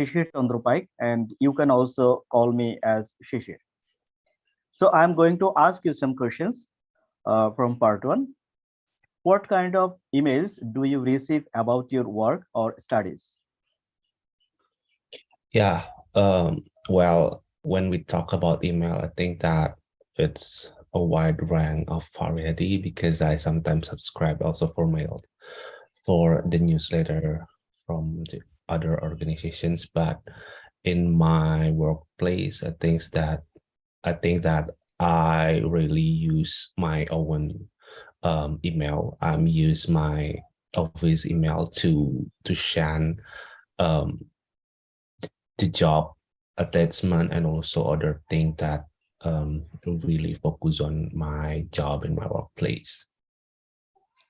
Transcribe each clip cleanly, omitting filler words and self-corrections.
Shishir Chandrupaik, and you can also call me as Shishir. So I'm going to ask you some questions from part one. What kind of emails do you receive about your work or studies? Yeah, well, when we talk about email, I think that it's a wide range of variety because I sometimes subscribe also for mail for the newsletter from the other organizations. But in my workplace, I think that I really use my own email. Use my office email to share um the job attachment and also other things that really focus on my job in my workplace.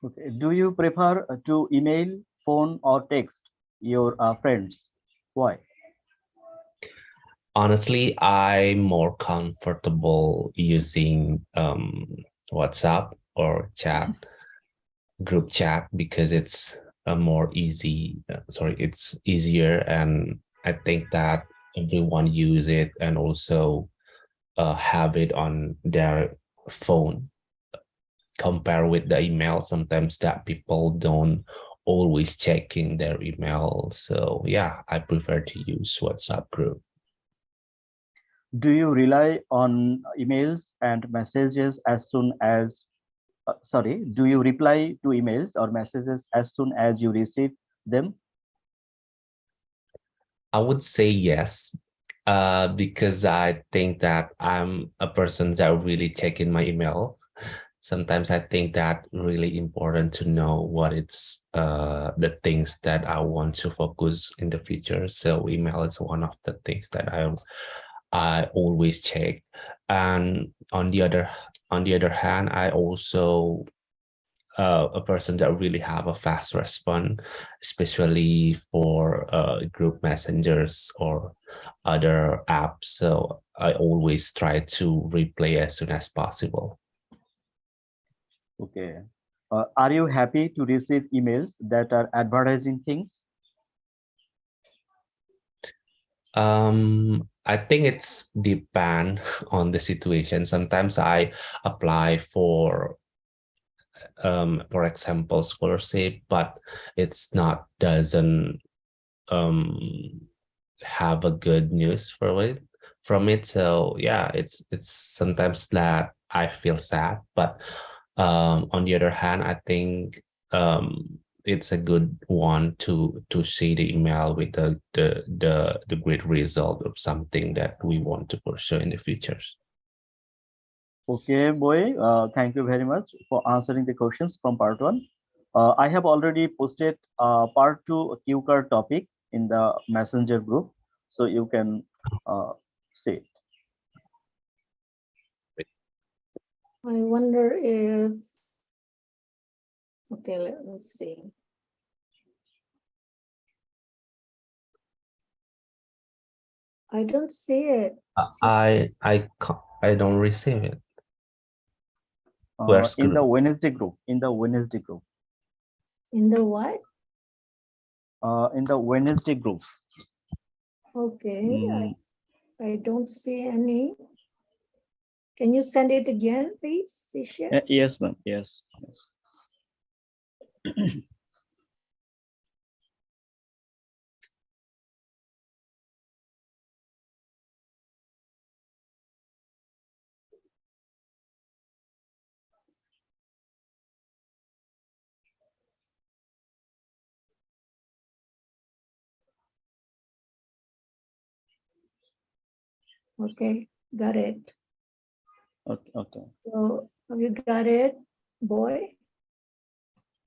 Okay. Do you prefer to email, phone, or text your friends? Why? Honestly, I'm more comfortable using WhatsApp or chat, group chat, because it's a more easy, sorry, it's easier. And I think that everyone use it and also have it on their phone. Compare with the email, sometimes that people don't always checking their email. So yeah, I prefer to use WhatsApp group. Do you rely on emails and messages as soon as, sorry, do you reply to emails or messages as soon as you receive them? I would say yes, because I think that I'm a person that really check in my email. Sometimes I think that really important to know what it's the things that I want to focus in the future. So email is one of the things that I always check. And on the other hand, I also a person that really have a fast response, especially for group messengers or other apps. So I always try to replay as soon as possible. Okay. Are you happy to receive emails that are advertising things? I think it's depend on the situation. Sometimes I apply for example, scholarship, but it's not doesn't um have a good news for it from it. So yeah, it's sometimes that I feel sad, but on the other hand, I think it's a good one to see the email with the great result of something that we want to pursue in the futures. Okay, boy. Thank you very much for answering the questions from part one. I have already posted part two Q card topic in the messenger group, so you can see it. I wonder if, okay, let me see. I don't see it. I don't receive it. Where's In the group? Wednesday group. In the Wednesday group. In the what? In the Wednesday group. Okay, Mm, I don't see any. Can you send it again, please, Sisha? yes, ma'am. Yes. Yes. Okay, got it. Okay. Okay. So have you got it, boy?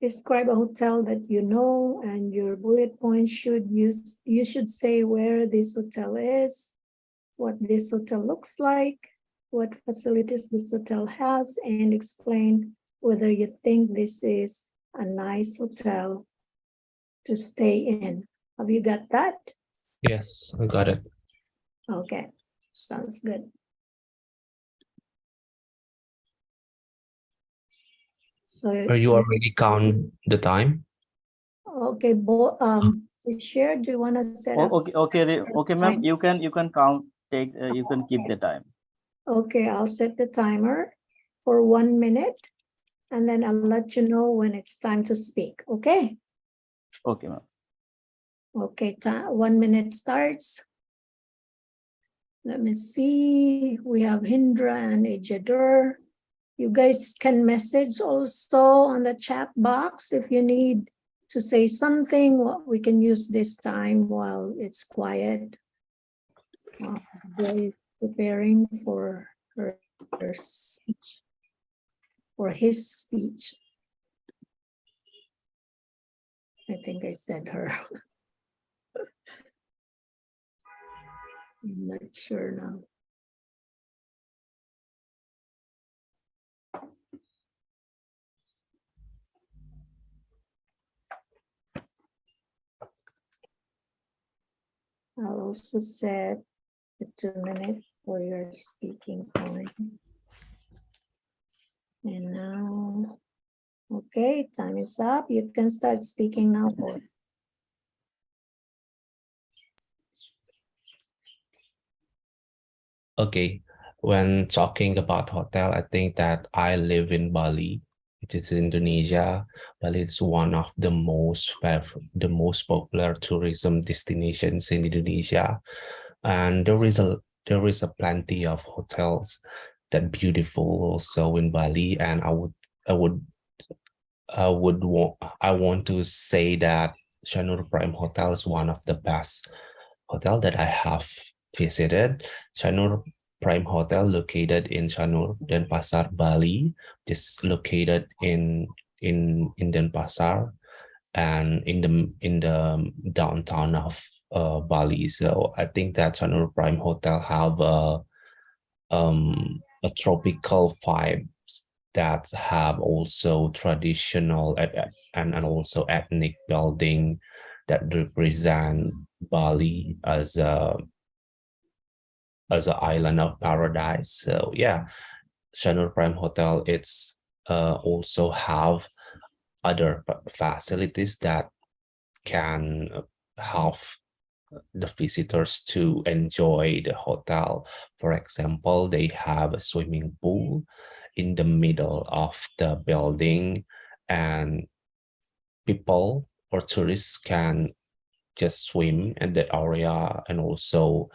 Describe a hotel that you know, and your bullet points you should say where this hotel is, what this hotel looks like, what facilities this hotel has, and explain whether you think this is a nice hotel to stay in. Have you got that? Yes, I got it. Okay, sounds good. So Are you already count the time? okay, You share? Do you want to set up? Okay, ma'am. time? You can count. You can keep the time. Okay, I'll set the timer for 1 minute, and then I'll let you know when it's time to speak. Okay. Okay, ma'am. Okay, time 1 minute starts. Let me see. We have Hindra and Ejadur. You guys can message also on the chat box if you need to say something. We can use this time while it's quiet. Boy preparing for her speech, for his speech. I think I said her. I'm not sure now. I'll also set the 2 minutes for your speaking time. And now, okay, time is up. You can start speaking now, boy. Okay, when talking about hotel, I think that I live in Bali, which is Indonesia. Bali is one of the most popular tourism destinations in Indonesia, and there is a plenty of hotels that beautiful also in Bali, and I want to say that Shanur Prime Hotel is one of the best hotel that I have visited. Shanur Prime Hotel located in Shanur, Denpasar, Bali, just located in Denpasar and in the downtown of Bali. So I think that Shanur Prime Hotel have a tropical vibes that have also traditional and also ethnic building that represent Bali as an island of paradise. So yeah, Shanur Prime Hotel it's also have other facilities that can help the visitors to enjoy the hotel. For example, they have a swimming pool in the middle of the building, and people or tourists can just swim in that area, and also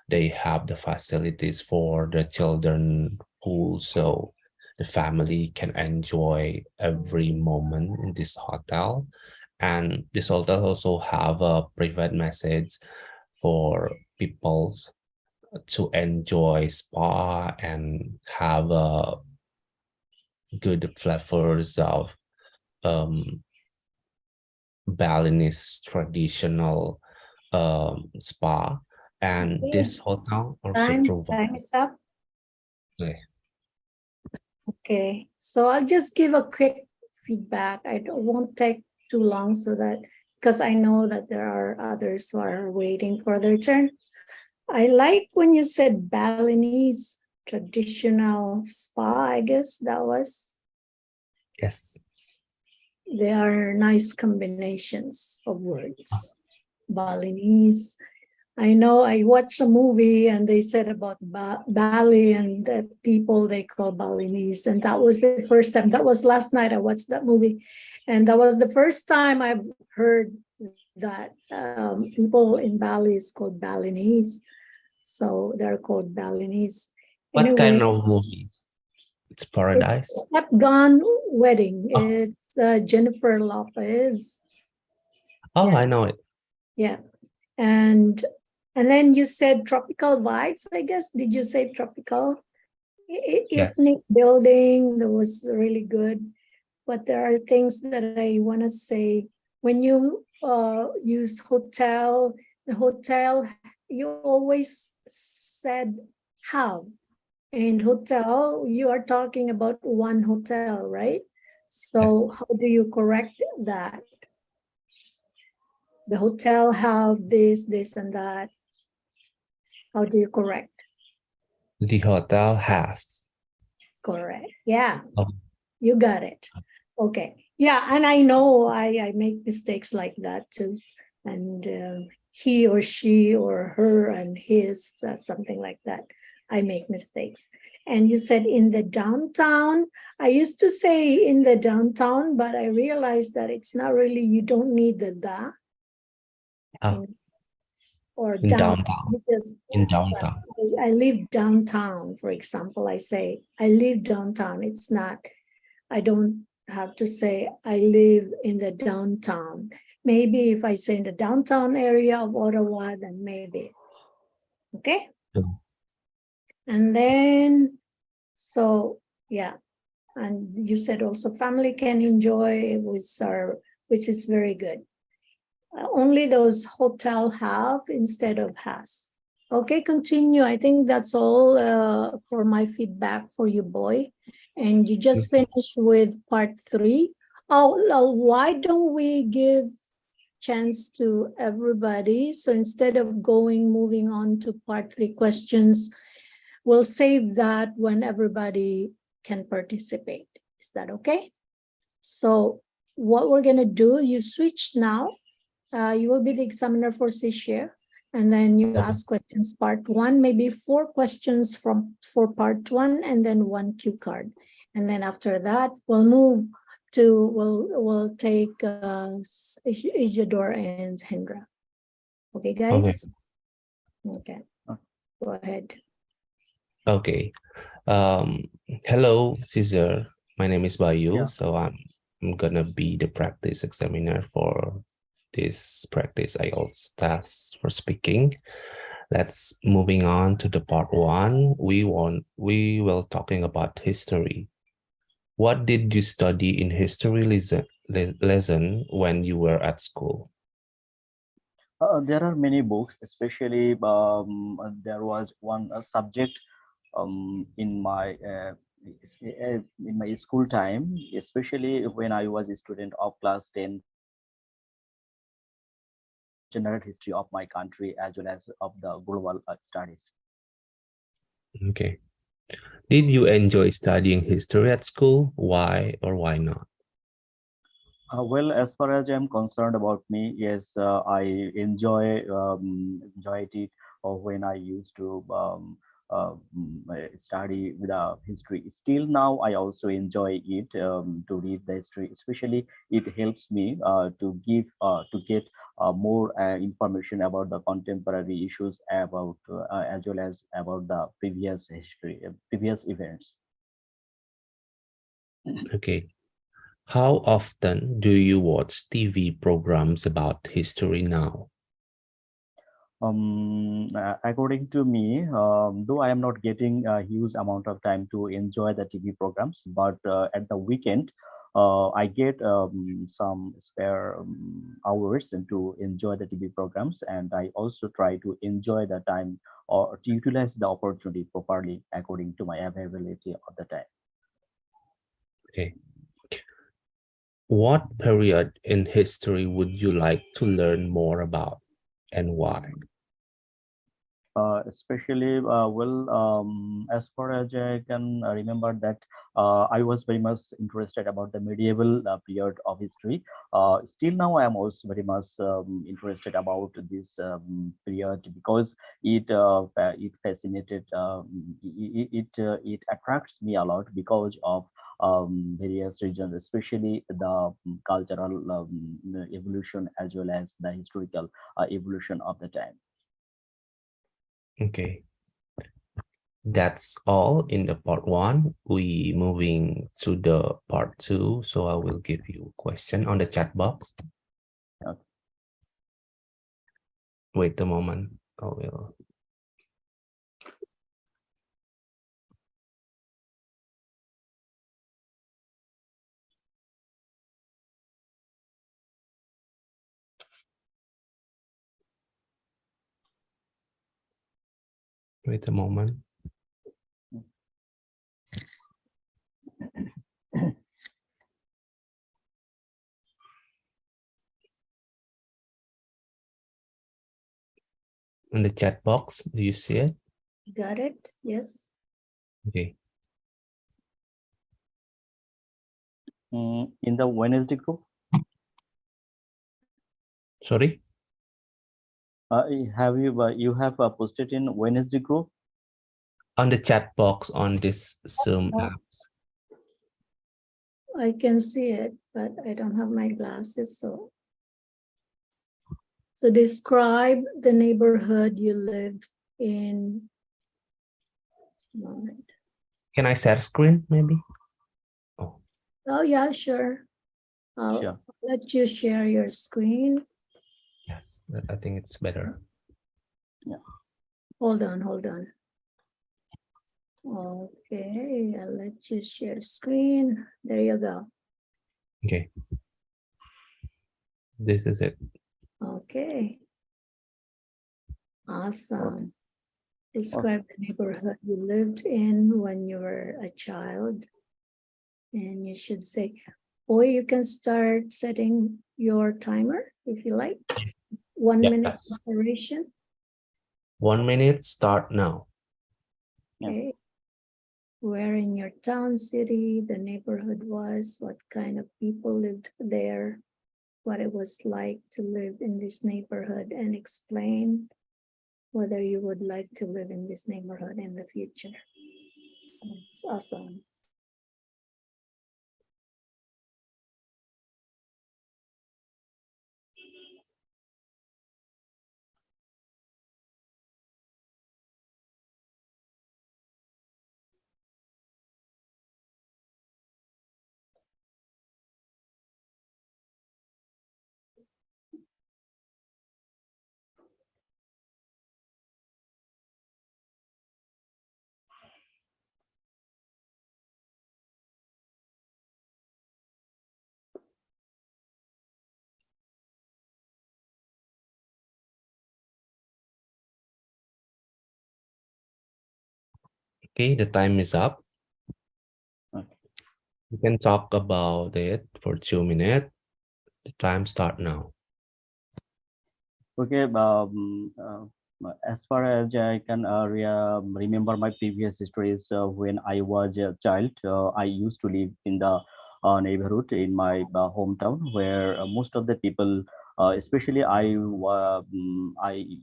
they have the facilities for the children pool, so the family can enjoy every moment in this hotel. And this hotel also have a private message for people to enjoy spa and have good flavors of um, Balinese traditional spa. And Okay. this hotel also Time provides. is up. Okay. Okay, so I'll just give a quick feedback. Won't take too long so that, because I know that there are others who are waiting for their turn. I like when you said Balinese traditional spa, I guess that was. Yes. They are nice combinations of words. Balinese. I know I watched a movie and they said about Bali and the people they call Balinese. And that was the first time. That was last night I watched that movie. And that was the first time I've heard that people in Bali is called Balinese. So they're called Balinese. What Anyway, kind of movies? It's it's Paradise. Step Gone Wedding. Oh, It's Jennifer Lopez. oh, Yeah, I know it. yeah. And then you said tropical vibes, I guess. Did you say tropical? Ethnic Yes. building, that was really good. But there are things that I want to say. When you use hotel, the hotel, you always said have. And hotel, you are talking about one hotel, right? Yes. So how do you correct that? The hotel have this, and that. How do you correct? The hotel has. Correct. Yeah, Oh, you got it. Okay. Yeah, and I know I make mistakes like that too. and he or she or her and his, something like that. I make mistakes. And you said in the downtown. I used to say in the downtown, but I realized that it's not really, you don't need the Ah, or in down, downtown. because In downtown. I live downtown, for example. I say I live downtown. It's not, I don't have to say I live in the downtown. Maybe if I say in the downtown area of Ottawa, then maybe. Okay. Mm. And then, so yeah. And you said also family can enjoy, which is very good. Only those hotel have instead of has. Okay, continue. I think that's all for my feedback for you, boy. And you just finished with part 3. Oh, why don't we give chance to everybody? So instead of moving on to part 3 questions, we'll save that when everybody can participate. Is that okay? So what we're gonna do, you switch now. You will be the examiner for this year, and then you Okay. ask questions part 1, maybe 4 questions for part 1, and then 1 cue card. And then after that, we'll move to, we'll take Isidore and Hendra. Okay, guys? Okay, go ahead. Okay. Hello, Caesar. My name is Bayu. Yeah. So I'm gonna be the practice examiner for this practice IELTS test for speaking. Let's moving on to the part 1. We will talking about history. What did you study in history lesson when you were at school? There are many books, especially there was one subject in my school time, especially when I was a student of class 10. That was general history of my country as well as of the global studies. Okay. Did you enjoy studying history at school? Why or why not? Well, as far as I'm concerned about me, yes, I enjoyed it when I used to study with history. Still now, I also enjoy it to read the history. Especially, it helps me to get more information about the contemporary issues about as well as about the previous history, previous events. Okay. How often do you watch TV programs about history now? According to me, though I am not getting a huge amount of time to enjoy the TV programs, but at the weekend, I get some spare hours and to enjoy the TV programs, and I also try to enjoy the time or to utilize the opportunity properly according to my availability of the time. Okay. What period in history would you like to learn more about and why? Especially as far as I can remember that I was very much interested about the medieval period of history. Still now I am also very much interested about this period because it fascinated it attracts me a lot because of various regions, especially the cultural evolution as well as the historical evolution of the time. Okay. That's all in the part 1. We moving to the part 2. So I will give you a question on the chat box. Okay. Wait a moment. I will. Wait a moment. In the chat box, do you see it? Got it? Yes. Okay. In the Wednesday group. Sorry? Have you have posted in Wednesday group? On the chat box on this Zoom Oh, apps. I can see it, but I don't have my glasses, so describe the neighborhood you lived in. Just a moment. Can I share screen maybe? Oh, Oh yeah, sure. I'll Sure. let you share your screen. yes, I think it's better. Yeah. Hold on. Okay, I'll let you share screen. There you go. Okay. This is it. Okay. Awesome. Describe the neighborhood you lived in when you were a child. And you should say, or you can start setting your timer if you like. 1 minute Yes. duration. 1 minute, start now. Yeah. Okay. Where in your town, city, the neighborhood was, what kind of people lived there, what it was like to live in this neighborhood, and explain whether you would like to live in this neighborhood in the future. It's awesome. Okay, the time is up. Okay. You can talk about it for 2 minutes. The time start now. Okay. As far as I can remember my previous histories, when I was a child, I used to live in the neighborhood in my hometown, where most of the people, especially I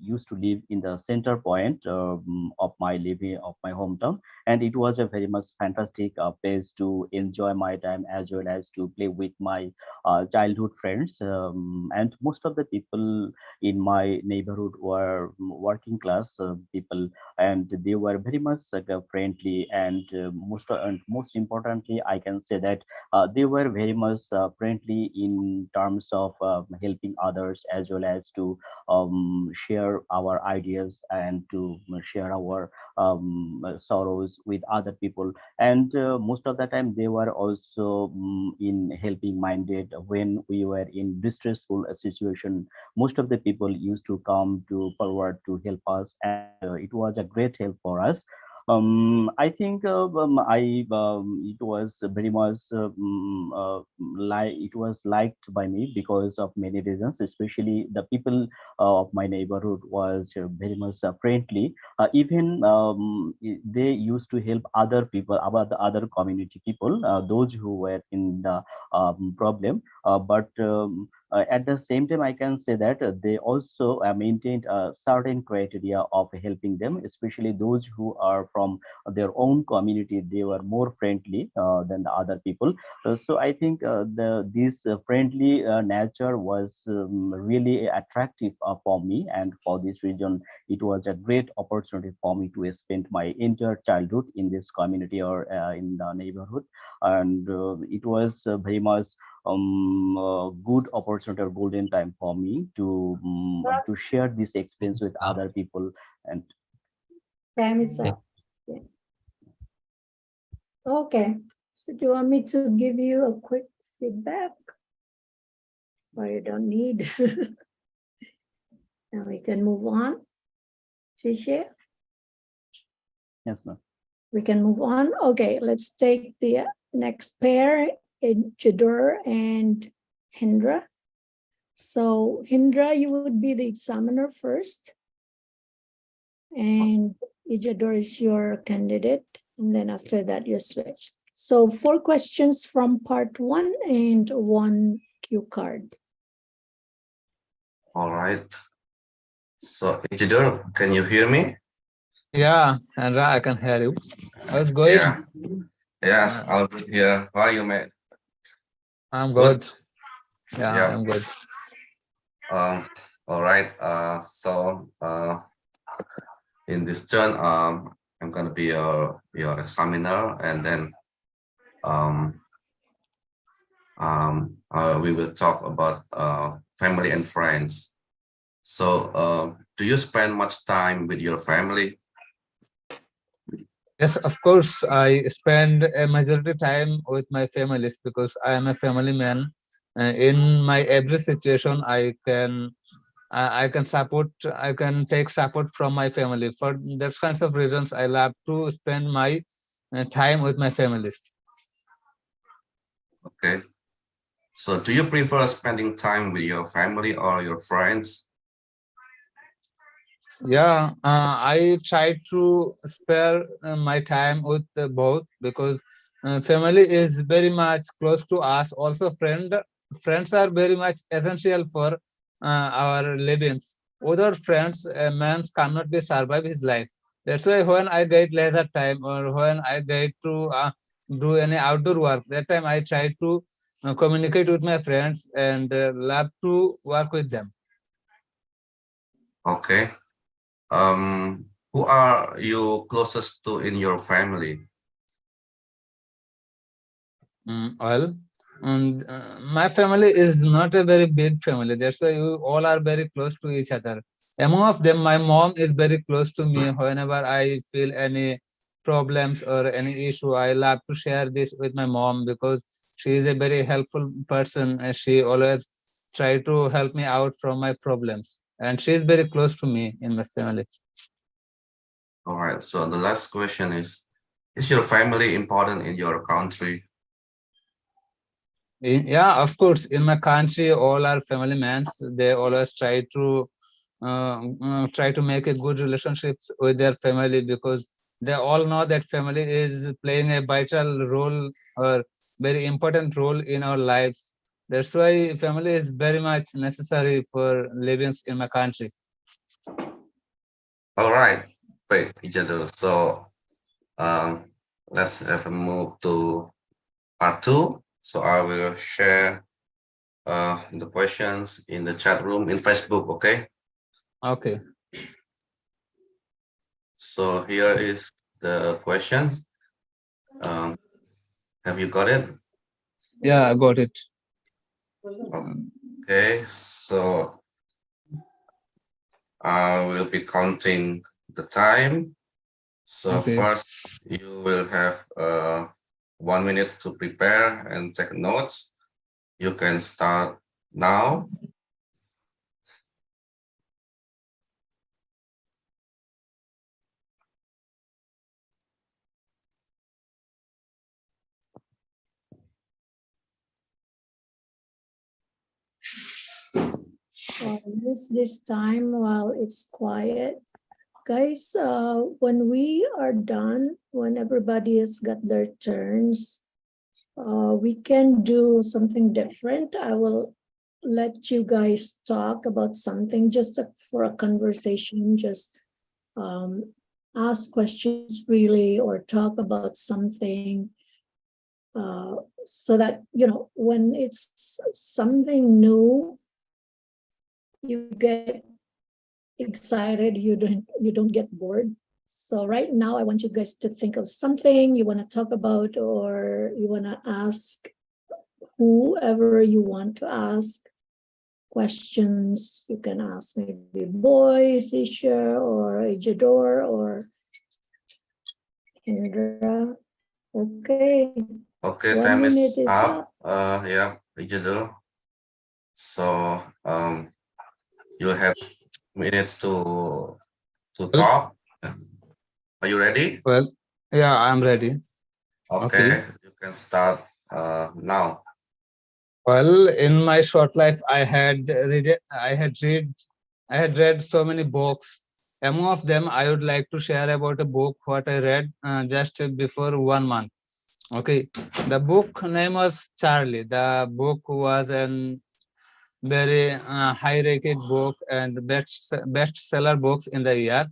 used to live in the center point of my living of my hometown, and it was a very much fantastic place to enjoy my time as well as to play with my childhood friends, and most of the people in my neighborhood were working class people, and they were very much friendly, and most importantly I can say that they were very much friendly in terms of helping others, as well as to share our ideas and to share our sorrows with other people. And most of the time they were also in helping minded when we were in distressful situation. Most of the people used to come to forward to help us, and it was a great help for us. I think it was very much it was liked by me because of many reasons, especially the people of my neighborhood was very much friendly. Even they used to help other people, about the other community people, those who were in the problem, but at the same time, I can say that they also maintained a certain criteria of helping them, especially those who are from their own community. They were more friendly than the other people. So I think this friendly nature was really attractive for me, and for this reason, it was a great opportunity for me to spend my entire childhood in this community or in the neighborhood, and it was very much good opportunity or golden time for me to share this experience with Up. other people. And Time is Yeah. up. Yeah. Okay. So do you want me to give you a quick feedback? Or you don't need? Now we can move on. Shisha, yes, ma'am. we can move on. Okay, let's take the next pair in Jadur and Hindra. So Hindra, you would be the examiner first, and Ijador is your candidate, and then after that you switch. So 4 questions from part 1 and 1 cue card. All right. So, Isidore, can you hear me? Yeah, Andra, I can hear you. How's it Yeah. going? Yes, Uh, I'll be here. How are you, mate? I'm Good. good. Yeah, Yeah. I'm good. Um, all right. In this turn, I'm gonna be your examiner, and then um, we will talk about family and friends. So, do you spend much time with your family? Yes, of course, I spend a majority time with my families because I am a family man. In my every situation, I can support, I can take support from my family. For that kinds of reasons, I love to spend my time with my families. Okay. So, do you prefer spending time with your family or your friends? Yeah, I try to spare my time with both because family is very much close to us. Also, friends are very much essential for our livings. Without friends, a man cannot be survive his life. That's why when I get leisure time or when I get to do any outdoor work, that time I try to communicate with my friends and love to work with them. Okay. Who are you closest to in your family? Well, my family is not a very big family. That's why you all are very close to each other. Among of them, my mom is very close to me. Whenever I feel any problems or any issue, I love to share this with my mom because she is a very helpful person. And she always try to help me out from my problems, and she is very close to me in my family. All right. So the last question is your family important in your country? Yeah, of course. In my country, all our family men, they always try to make a good relationships with their family because they all know that family is playing a vital role or very important role in our lives. That's why family is very much necessary for living in my country. All right. Wait, Ijadul. So um, let's have a move to part two. So I will share the questions in the chat room in Facebook. Okay. Okay. So here is the question. Um, have you got it? Yeah, I got it. Okay. So I will be counting the time. So Okay. first, you will have 1 minute to prepare and take notes. You can start now. Use this time while it's quiet. Guys, when we are done, when everybody has got their turns, we can do something different. I will let you guys talk about something just for a conversation, just um, ask questions freely or talk about something uh, so that, when it's something new, you get excited, you don't get bored. So right now I want you guys to think of something you want to talk about or you want to ask whoever you want to ask questions. You can ask maybe Boy, Sisha, or Ejidor, or Indra. Okay, Okay, one time minute is is up. up. Yeah, Ijadul. So you have minutes to Well, talk. Are you ready? well, yeah, I'm ready. Okay. Okay, you can start now. Well, in my short life, I had read so many books. Among of them, I would like to share about a book what I read just before 1 month. Okay, the book name was Charlie. The book was an very high-rated book and bestseller books in the year.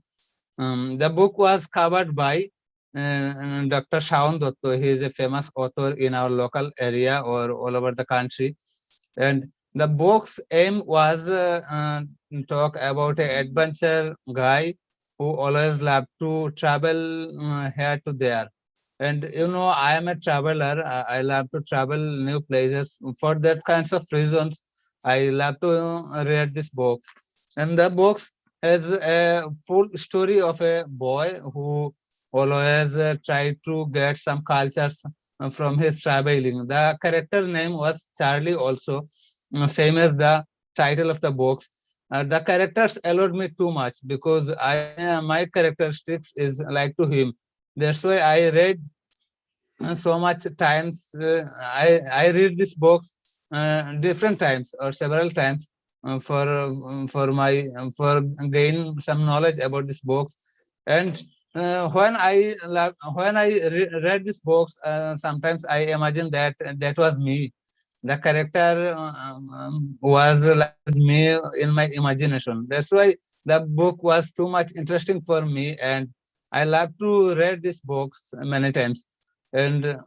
The book was covered by Dr. Shaun Dotto. He is a famous author in our local area or all over the country. And the book's aim was talk about an adventure guy who always loved to travel here to there. And I am a traveler. I love to travel new places. For that kinds of reasons, I love to read this books. And the books has a full story of a boy who always tried to get some cultures from his traveling. The character name was Charlie also, same as the title of the books. The characters allowed me too much because my characteristics is like to him. That's why I read so much times. I read these books different times or several times for gain some knowledge about these books. And when I read these books, sometimes I imagine that that was me. The character was like me in my imagination. That's why the book was too much interesting for me, and I love to read these books many times. And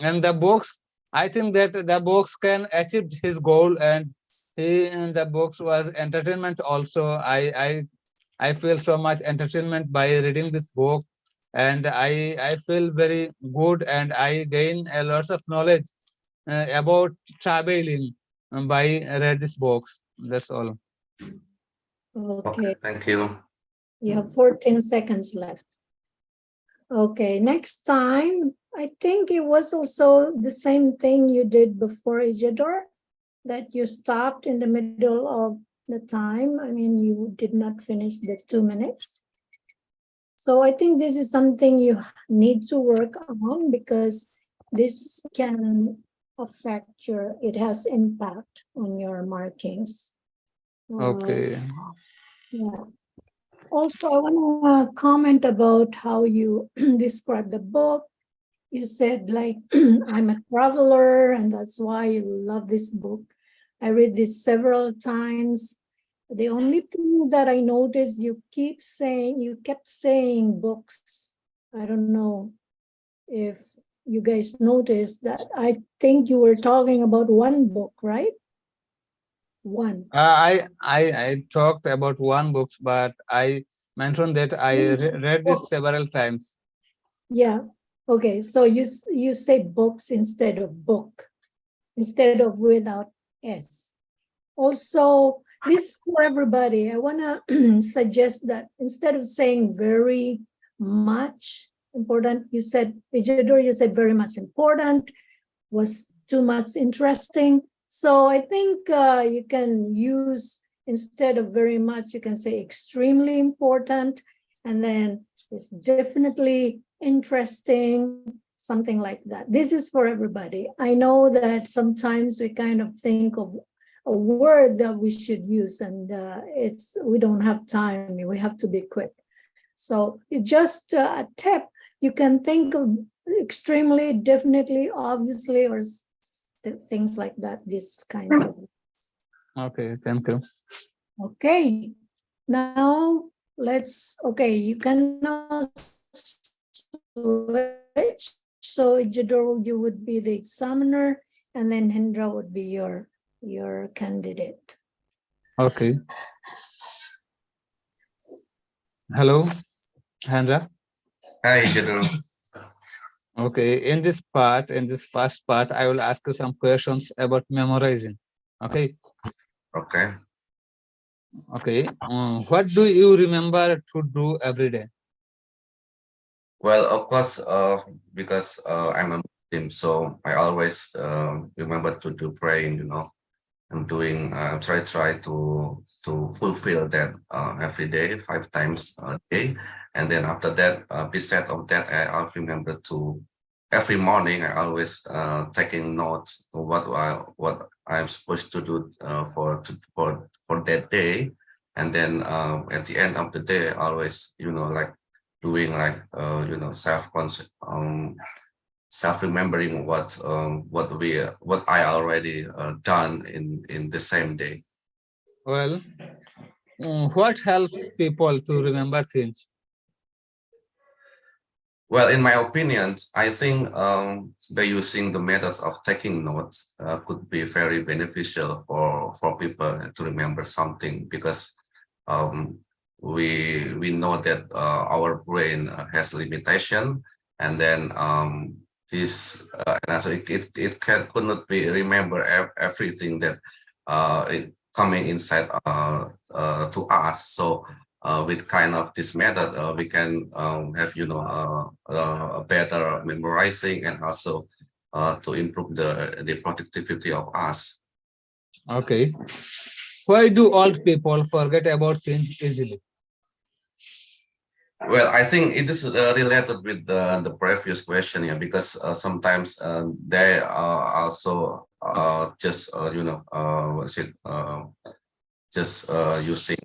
and the books, I think that the books can achieve his goal, and he in the books was entertainment also. I feel so much entertainment by reading this book, and I feel very good, and I gain a lot of knowledge about traveling by read these books. That's all. Okay, Thank you. you have 14 seconds left. Okay, next time, I think it was also the same thing you did before, Isidore, that you stopped in the middle of the time. I mean, you did not finish the 2 minutes. So I think this is something you need to work on because this can affect it has impact on your markings. Okay. Yeah. Also, I want to comment about how you describe the book. You said like, I'm a traveler and that's why you love this book. I read this several times. The only thing that I noticed, you kept saying books. I don't know if you guys noticed that. I think you were talking about one book, right? One. I talked about one books, but I mentioned that I read this several times. Yeah. Okay. So you say books instead of book, instead of without S. Also, this is for everybody. I want to suggest that instead of saying very much important, you said, Isidore, you said very much important, was too much interesting. So I think you can use, instead of very much, you can say extremely important, and then it's definitely interesting, something like that. This is for everybody. I know that sometimes we kind of think of a word that we should use, and we don't have time. We have to be quick. So it's just a tip. You can think of extremely, definitely, obviously, or things like that. These kinds of. Okay, thank you. Okay, now let's. Okay, you can now switch. So Isidore, you would be the examiner, and then Hendra would be your candidate. Okay. Hello, Hendra. Hi, Jadul. Okay, in this first part, I will ask you some questions about memorizing. Okay. Okay. Okay. What do you remember to do every day? Well, of course, because I'm a Muslim, so I always remember to do praying. I'm doing try to fulfill that every day, 5 times a day, and then after that, besides of that, I also remember to every morning. I always taking notes of what I'm supposed to do for that day, and then at the end of the day, I always like doing like self remembering what I already done in the same day. Well, what helps people to remember things? Well, in my opinion, I think by using the methods of taking notes could be very beneficial for people to remember something, because um, we know that our brain has limitation, and then this and also could not be remember everything that it coming inside to us. So with kind of this method, we can have a better memorizing, and also to improve the productivity of us. Okay. Why do old people forget about things easily? Well, I think it is related with the previous question here, because sometimes they are also just what's it just using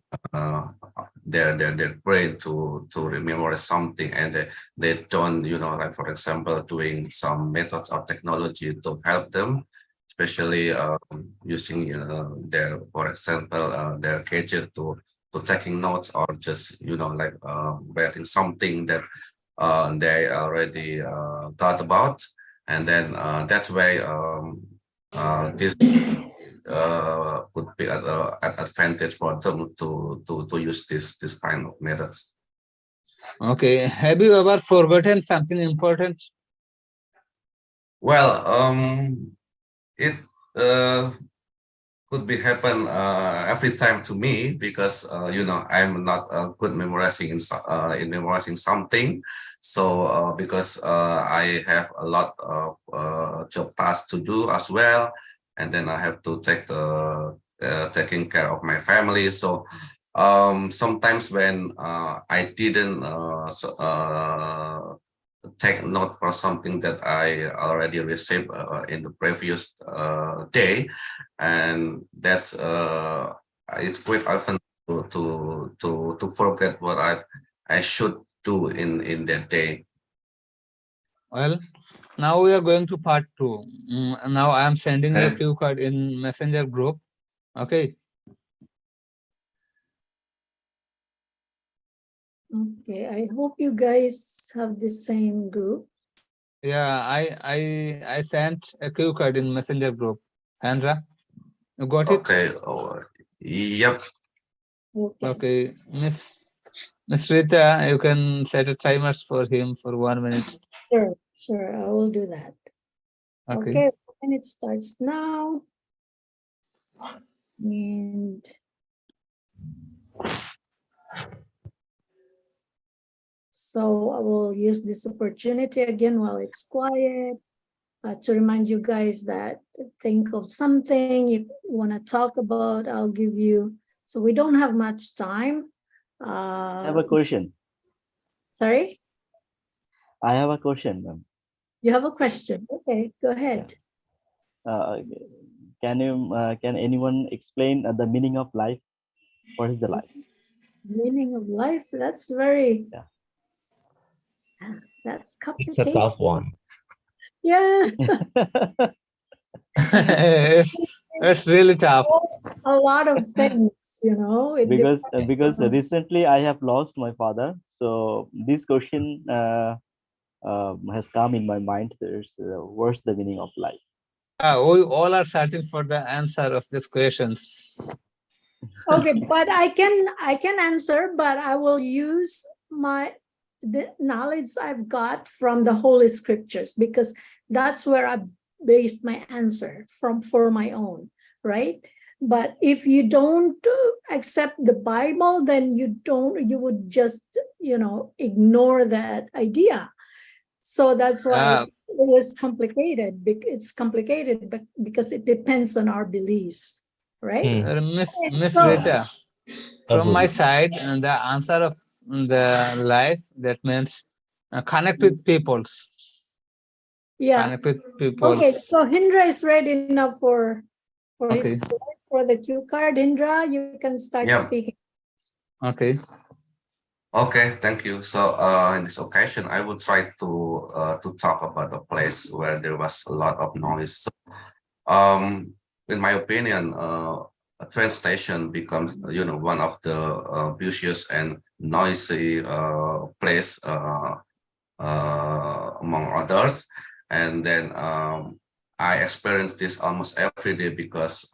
their brain to remember something, and they don't, like for example, doing some methods of technology to help them, especially using their, for example, their gadget to taking notes, or just like writing something that they already thought about, and then that's why this could be an advantage for them to use this kind of methods. Okay. Have you ever forgotten something important? Well, it uh, could be happen every time to me, because I'm not good memorizing in memorizing something. So because I have a lot of job tasks to do as well, and then I have to take the taking care of my family. So sometimes when I didn't take note for something that I already received in the previous day, and that's it's quite often to forget what I should do in that day. Well, now we are going to part two. Now I am sending you a Okay. cue card in Messenger group. Okay. Okay, I hope you guys have the same group. Yeah, I sent a cue card in Messenger group. Andra, you got it? Okay. Oh, yep. Okay. Okay, Miss Rita, you can set a timers for him for 1 minute. Sure, I will do that. Okay. Okay, and it starts now. And so I will use this opportunity again while it's quiet to remind you guys that think of something you want to talk about. I'll give you, so we don't have much time. I have a question. Sorry? I have a question, ma'am. You have a question? Okay, go ahead. Uh, can anyone explain the meaning of life? What is the life? Meaning of life, that's very, Yeah. that's It's a complicated. tough one. Yeah. it's really tough. A lot of things, you know. It because depends on- recently I have lost my father, so this question has come in my mind. There's what's the meaning of life? Yeah, we all are searching for the answer of these questions. Okay, but I can answer, but I will use the knowledge I've got from the Holy Scriptures, because that's where I based my answer from for my own, right? But if you don't accept the Bible, then you would just, ignore that idea. So that's why it was complicated. It's complicated, but because it depends on our beliefs, right? Miss So- Rita, from my side, and the answer of the life, that means connect with peoples. Yeah. Connect with peoples. Okay, so Hindra is ready now for Okay. his for the cue card. Hindra, you can start Yeah. speaking. Okay. Okay, thank you. So in this occasion, I will try to talk about a place where there was a lot of noise. So, in my opinion, train station becomes, one of the busiest and noisy place among others. And then I experience this almost every day because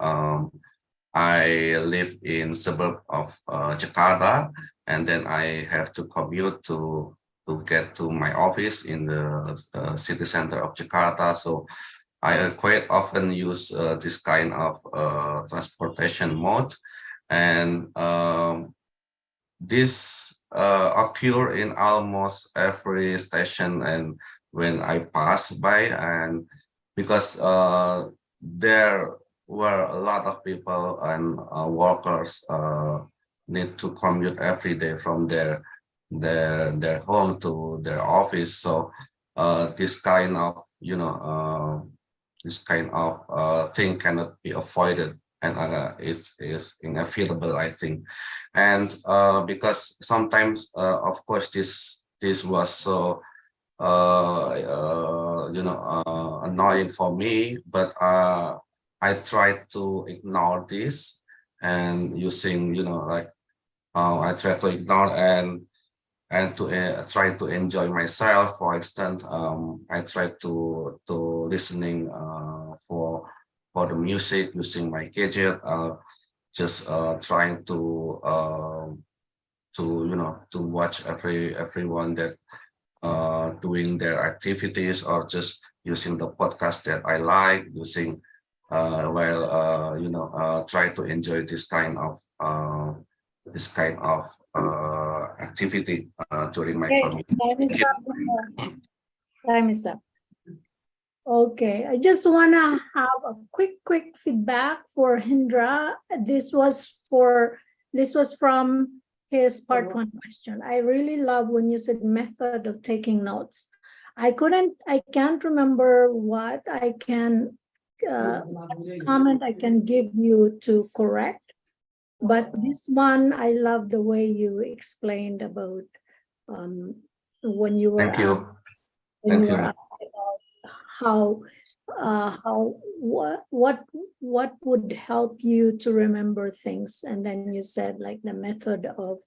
I live in suburb of Jakarta, and then I have to commute to get to my office in the city center of Jakarta. So I quite often use this kind of transportation mode, and this occur in almost every station and when I pass by, and because there were a lot of people and workers need to commute every day from their home to their office. So this kind of thing cannot be avoided, and it's inevitable, I think. And because sometimes, of course, this was so annoying for me, but I tried to ignore this and using, I try to ignore and to try to enjoy myself. For instance, I try to listening for the music using my gadget, just trying to watch everyone that doing their activities, or just using the podcast that I like using while try to enjoy this kind of activity during my Okay, commute. time is up. Time is up. Okay, I just wanna have a quick feedback for Hindra. This was from his part one question. I really love when you said method of taking notes. I can't remember what I can comment I can give you to correct, but this one, I love the way you explained about when you were Thank you. when you Thank were you. asked about what would help you to remember things, and then you said like the method of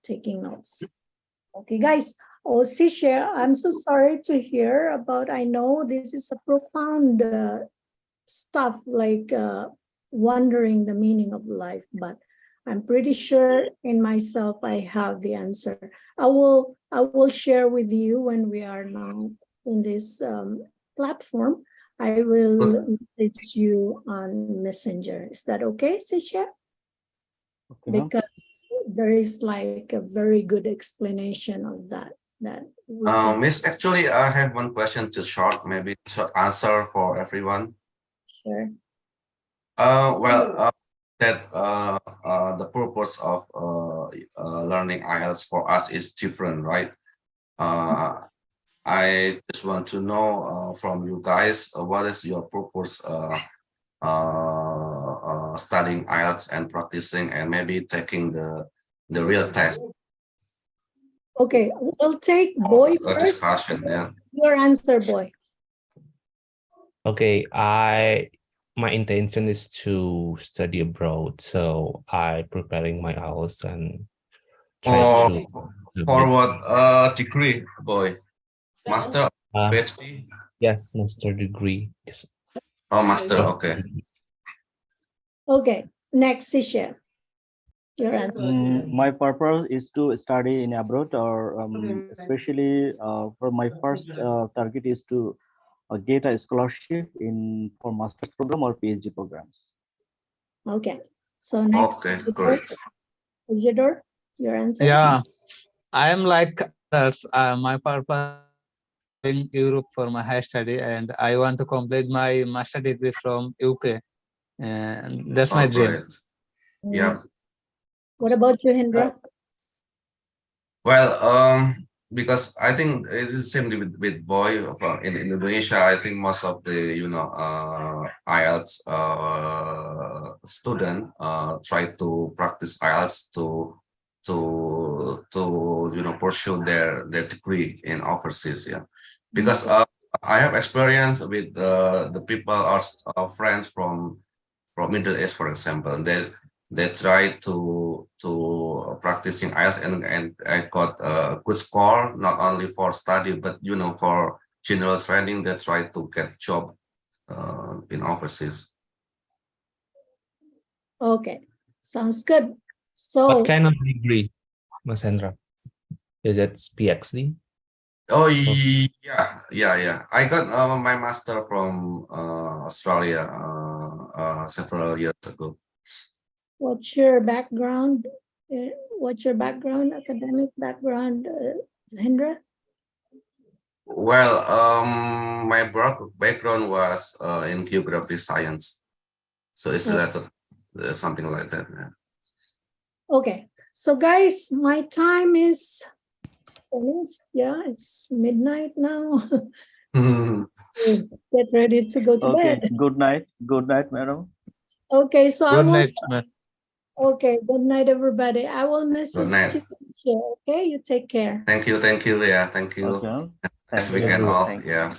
taking notes. Okay, guys. Oh, Sisha, I'm so sorry to hear about. I know this is a profound stuff, like wondering the meaning of life, but I'm pretty sure in myself I have the answer. I will share with you when we are now in this platform. I will message you on Messenger. Is that okay, Sisha? Okay, ma'am. Because there is like a very good explanation of that we can Miss, actually, I have one question to maybe short answer for everyone. share. The purpose of learning IELTS for us is different, right? I just want to know from you guys, what is your purpose studying IELTS and practicing and maybe taking the real test? Okay, we'll take Boy A first. discussion, yeah. Your answer, Boy. Okay, my intention is to study abroad, so I preparing my IELTS and try to For what degree, Boy? Master, PhD? yes, master degree. Yes. Oh, master, okay. Okay, next Sisha. Your answer. My purpose is to study in abroad, or especially for my first target is to get a scholarship for master's program or PhD programs. Okay, so next. Okay, great. Isidore, your answer. Yeah, I am like others. My purpose in Europe for my higher study, and I want to complete my master degree from UK, and that's my dream. Great. Yeah. What about you, Hindra? Well, because I think it is same with Boy in Indonesia. I think most of the IELTS student try to practice IELTS to pursue their degree in overseas. Yeah, because I have experience with the people or friends from from Middle East, for example. They try to practicing IELTS, and I got a good score, not only for study, but for general training. They try to get job in overseas. Okay, sounds good. What So, kind of degree, Mas Hendra? Is it PhD? Oh yeah. I got my master from Australia several years ago. what's your background? What's your background, academic background, Hendra? Well, my background was in geography science, so it's Okay. related something like that. Yeah. Okay, so guys, my time is finished. Yeah, it's midnight now. Get ready to go to Okay. bed. Good night. Good night, madam. Okay, so I Good will. night, man. Okay, good night, everybody. I will Good message night. you. Okay, you take care. Thank you. Yeah, thank you. Okay. Nice Thank you. weekend you. off. Thank you. Yeah.